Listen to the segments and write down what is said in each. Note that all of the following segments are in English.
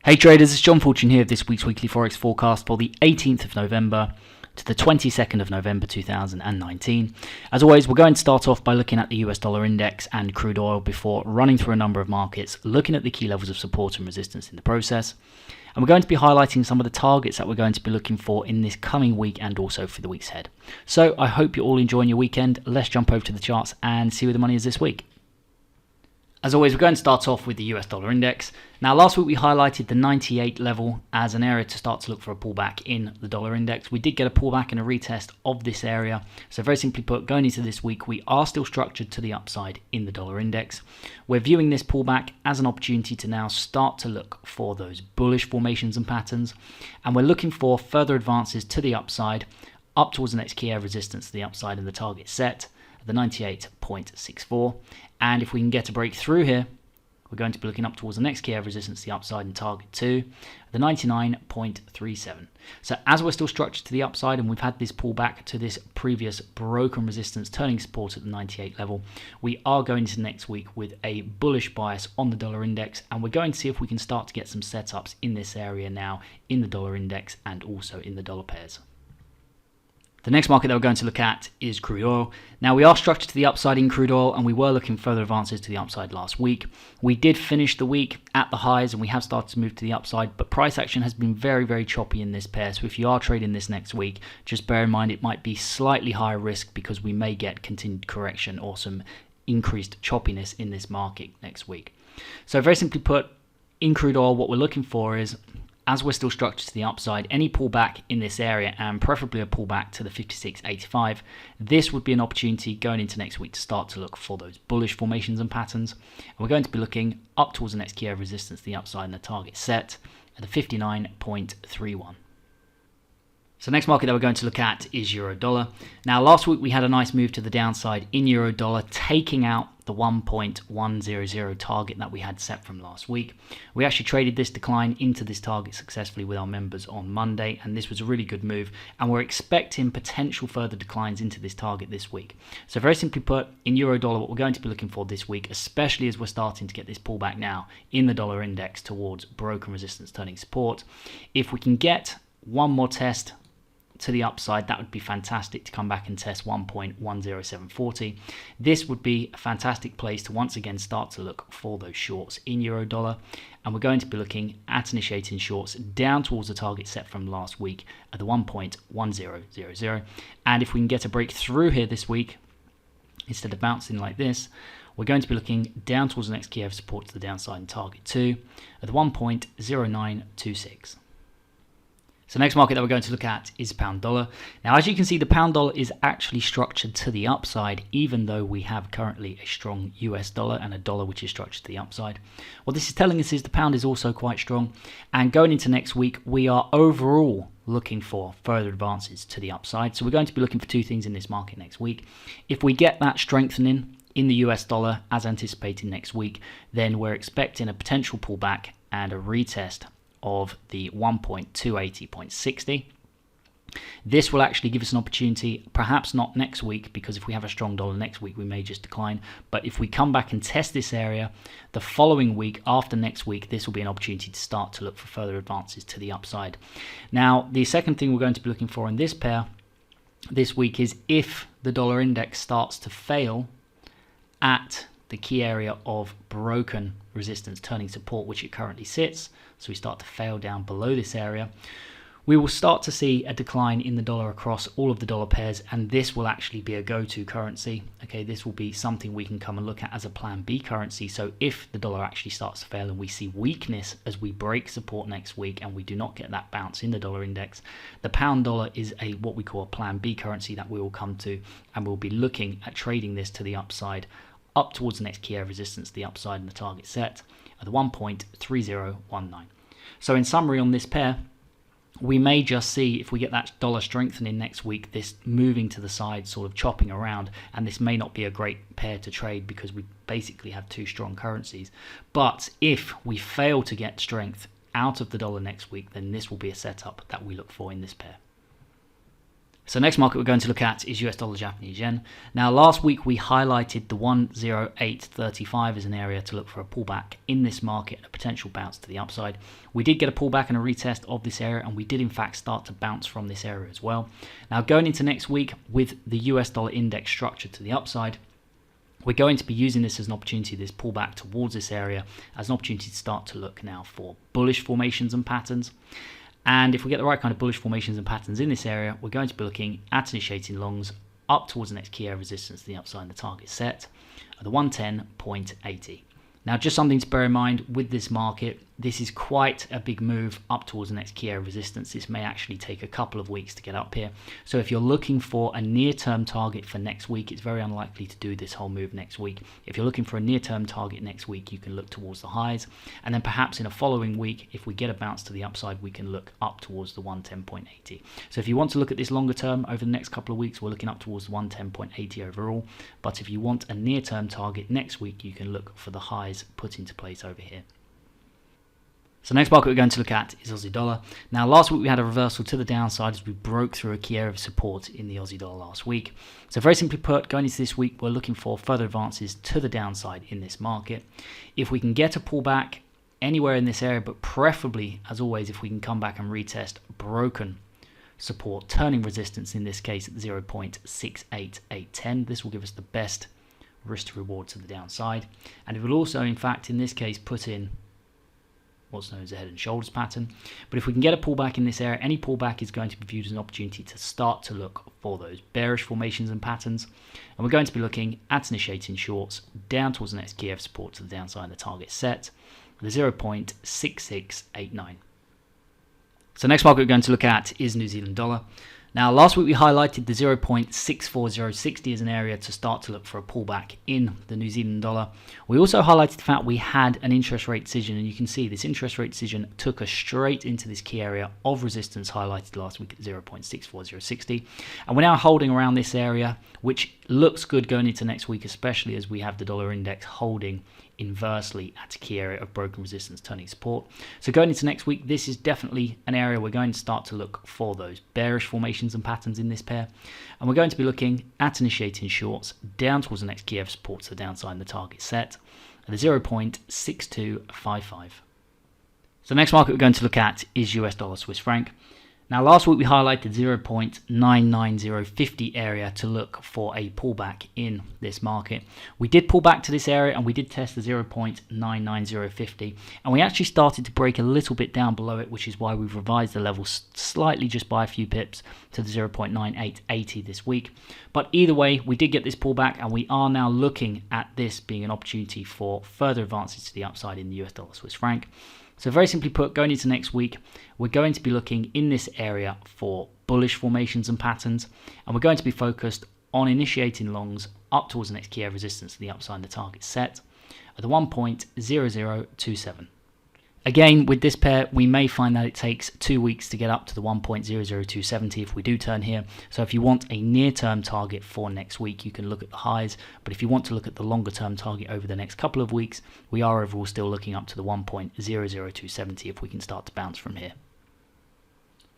Hey traders, it's John Fortune here of this week's Weekly Forex Forecast for the 18th of November to the 22nd of November 2019. As always, we're going to start off by looking at the US dollar index and crude oil before running through a number of markets, looking at the key levels of support and resistance in the process. And we're going to be highlighting some of the targets that we're going to be looking for in this coming week and also for the weeks ahead. So I hope you're all enjoying your weekend. Let's jump over to the charts and see where the money is this week. As always, we're going to start off with the US dollar index. Now, last week we highlighted the 98 level as an area to start to look for a pullback in the dollar index. We did get a pullback and a retest of this area. So very simply put, going into this week, we are still structured to the upside in the dollar index. We're viewing this pullback as an opportunity to now start to look for those bullish formations and patterns. And we're looking for further advances to the upside up towards the next key area of resistance to the upside and the target set at the 98.64. And if we can get a breakthrough here, we're going to be looking up towards the next key area of resistance, the upside and target 2, the 99.37. So as we're still structured to the upside and we've had this pullback to this previous broken resistance turning support at the 98 level, we are going into next week with a bullish bias on the dollar index, and we're going to see if we can start to get some setups in this area now in the dollar index and also in the dollar pairs. The next market that we're going to look at is crude oil. Now, we are structured to the upside in crude oil and we were looking further advances to the upside last week. We did finish the week at the highs and we have started to move to the upside, but price action has been very, very choppy in this pair. So if you are trading this next week, just bear in mind it might be slightly higher risk because we may get continued correction or some increased choppiness in this market next week. So very simply put, in crude oil, what we're looking for is, as we're still structured to the upside, any pullback in this area, and preferably a pullback to the 56.85, this would be an opportunity going into next week to start to look for those bullish formations and patterns. And we're going to be looking up towards the next key area of resistance, the upside and the target set at the 59.31. So next market that we're going to look at is euro dollar. Now, last week we had a nice move to the downside in euro dollar, taking out the 1.100 target that we had set from last week. We actually traded this decline into this target successfully with our members on Monday, and this was a really good move, and we're expecting potential further declines into this target this week. So very simply put, in euro dollar, what we're going to be looking for this week, especially as we're starting to get this pullback now in the dollar index towards broken resistance turning support, if we can get one more test to the upside, that would be fantastic to come back and test 1.10740. This would be a fantastic place to once again start to look for those shorts in euro dollar, and we're going to be looking at initiating shorts down towards the target set from last week at the 1.1000. And if we can get a breakthrough here this week, instead of bouncing like this, we're going to be looking down towards the next key area of support to the downside and target 2 at the 1.0926. So next market that we're going to look at is pound dollar. Now, as you can see, the pound dollar is actually structured to the upside, even though we have currently a strong US dollar and a dollar which is structured to the upside. What this is telling us is the pound is also quite strong. And going into next week, we are overall looking for further advances to the upside. So we're going to be looking for two things in this market next week. If we get that strengthening in the US dollar as anticipated next week, then we're expecting a potential pullback and a retest of the 1.280.60. This will actually give us an opportunity, perhaps not next week, because if we have a strong dollar next week, we may just decline. But if we come back and test this area the following week after next week, this will be an opportunity to start to look for further advances to the upside. Now, the second thing we're going to be looking for in this pair this week is if the dollar index starts to fail at the key area of broken resistance turning support, which it currently sits. So we start to fail down below this area, we will start to see a decline in the dollar across all of the dollar pairs, and this will actually be a go-to currency. Okay, this will be something we can come and look at as a plan B currency. So if the dollar actually starts to fail and we see weakness as we break support next week and we do not get that bounce in the dollar index, the pound dollar is a what we call a plan B currency that we will come to, and we'll be looking at trading this to the upside up towards the next key area of resistance, the upside and the target set at the 1.3019. So in summary on this pair, we may just see, if we get that dollar strengthening next week, this moving to the side, sort of chopping around, and this may not be a great pair to trade because we basically have two strong currencies. But if we fail to get strength out of the dollar next week, then this will be a setup that we look for in this pair. So next market we're going to look at is US dollar Japanese yen. Now last week we highlighted the 108.35 as an area to look for a pullback in this market and a potential bounce to the upside. We did get a pullback and a retest of this area, and we did in fact start to bounce from this area as well. Now going into next week with the US dollar index structured to the upside, we're going to be using this as an opportunity, this pullback towards this area, as an opportunity to start to look now for bullish formations and patterns. And if we get the right kind of bullish formations and patterns in this area, we're going to be looking at initiating longs up towards the next key area of resistance to the upside and the target set at the 110.80. Now, just something to bear in mind with this market, this is quite a big move up towards the next key area of resistance. This may actually take a couple of weeks to get up here. So if you're looking for a near-term target for next week, it's very unlikely to do this whole move next week. If you're looking for a near-term target next week, you can look towards the highs. And then perhaps in a following week, if we get a bounce to the upside, we can look up towards the 110.80. So if you want to look at this longer term over the next couple of weeks, we're looking up towards the 110.80 overall. But if you want a near-term target next week, you can look for the highs put into place over here. So next market we're going to look at is Aussie dollar. Now last week we had a reversal to the downside as we broke through a key area of support in the Aussie dollar last week. So very simply put, going into this week, we're looking for further advances to the downside in this market. If we can get a pullback anywhere in this area, but preferably, as always, if we can come back and retest broken support, turning resistance in this case at 0.68810, this will give us the best risk to reward to the downside. And it will also, in fact, in this case, put in what's known as a head and shoulders pattern. But if we can get a pullback in this area, any pullback is going to be viewed as an opportunity to start to look for those bearish formations and patterns. And we're going to be looking at initiating shorts down towards the next key area of support to the downside and the target set, the 0.6689. So next market we're going to look at is New Zealand dollar. Now last week we highlighted the 0.64060 as an area to start to look for a pullback in the New Zealand dollar. We also highlighted the fact we had an interest rate decision, and you can see this interest rate decision took us straight into this key area of resistance highlighted last week at 0.64060. And we're now holding around this area, which looks good going into next week, especially as we have the dollar index holding inversely at a key area of broken resistance turning support. So going into next week, this is definitely an area we're going to start to look for those bearish formations and patterns in this pair. And we're going to be looking at initiating shorts down towards the next key area of support to the downside and the target set at the 0.6255. So the next market we're going to look at is US dollar Swiss franc. Now last week we highlighted 0.99050 area to look for a pullback in this market. We did pull back to this area and we did test the 0.99050, and we actually started to break a little bit down below it, which is why we've revised the level slightly just by a few pips to the 0.9880 this week. But either way, we did get this pullback, and we are now looking at this being an opportunity for further advances to the upside in the US dollar Swiss franc. So very simply put, going into next week, we're going to be looking in this area for bullish formations and patterns, and we're going to be focused on initiating longs up towards the next key area of resistance to the upside and the target set at the 1.0027. Again, with this pair, we may find that it takes 2 weeks to get up to the 1.00270 if we do turn here. So if you want a near-term target for next week, you can look at the highs. But if you want to look at the longer-term target over the next couple of weeks, we are overall still looking up to the 1.00270 if we can start to bounce from here.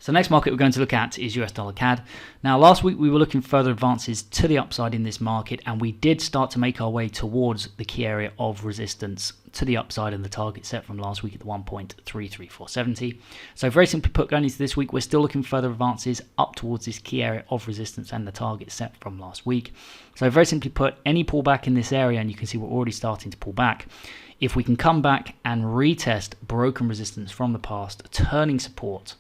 So next market we're going to look at is US dollar CAD. Now last week we were looking further advances to the upside in this market, and we did start to make our way towards the key area of resistance to the upside and the target set from last week at the 1.33470. So very simply put, going into this week, we're still looking further advances up towards this key area of resistance and the target set from last week. So very simply put, any pullback in this area, and you can see we're already starting to pull back, if we can come back and retest broken resistance from the past, turning support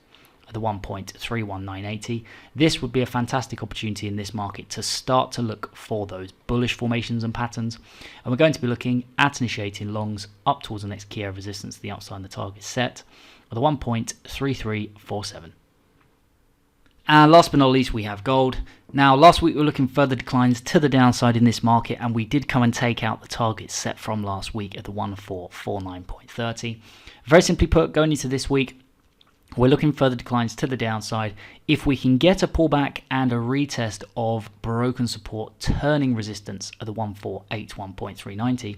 at the 1.31980, this would be a fantastic opportunity in this market to start to look for those bullish formations and patterns. And we're going to be looking at initiating longs up towards the next key area of resistance to the upside and the target set at the 1.3347. And last but not least, we have gold. Now, last week we were looking further declines to the downside in this market, and we did come and take out the target set from last week at the 1449.30. Very simply put, going into this week, We're looking further declines to the downside. If we can get a pullback and a retest of broken support turning resistance at the 1481.390,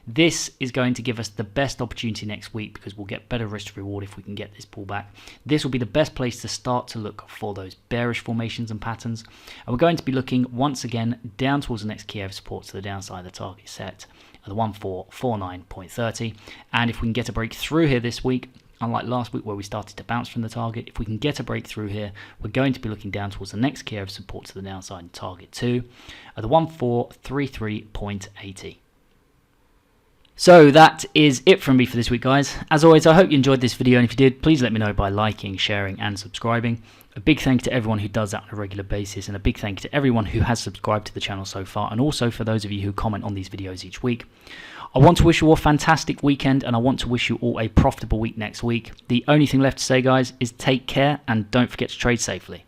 this is going to give us the best opportunity next week because we'll get better risk to reward if we can get this pullback. This will be the best place to start to look for those bearish formations and patterns. And we're going to be looking once again down towards the next key area of support to the downside of the target set at the 1449.30. And if we can get a break through here this week, unlike last week where we started to bounce from the target, if we can get a breakthrough here, we're going to be looking down towards the next key area of support to the downside and target 2 at the 1433.80. So that is it from me for this week, guys. As always, I hope you enjoyed this video, and if you did, please let me know by liking, sharing and subscribing. A big thank you to everyone who does that on a regular basis, and a big thank you to everyone who has subscribed to the channel so far, and also for those of you who comment on these videos each week. I want to wish you all a fantastic weekend, and I want to wish you all a profitable week next week. The only thing left to say, guys, is take care and don't forget to trade safely.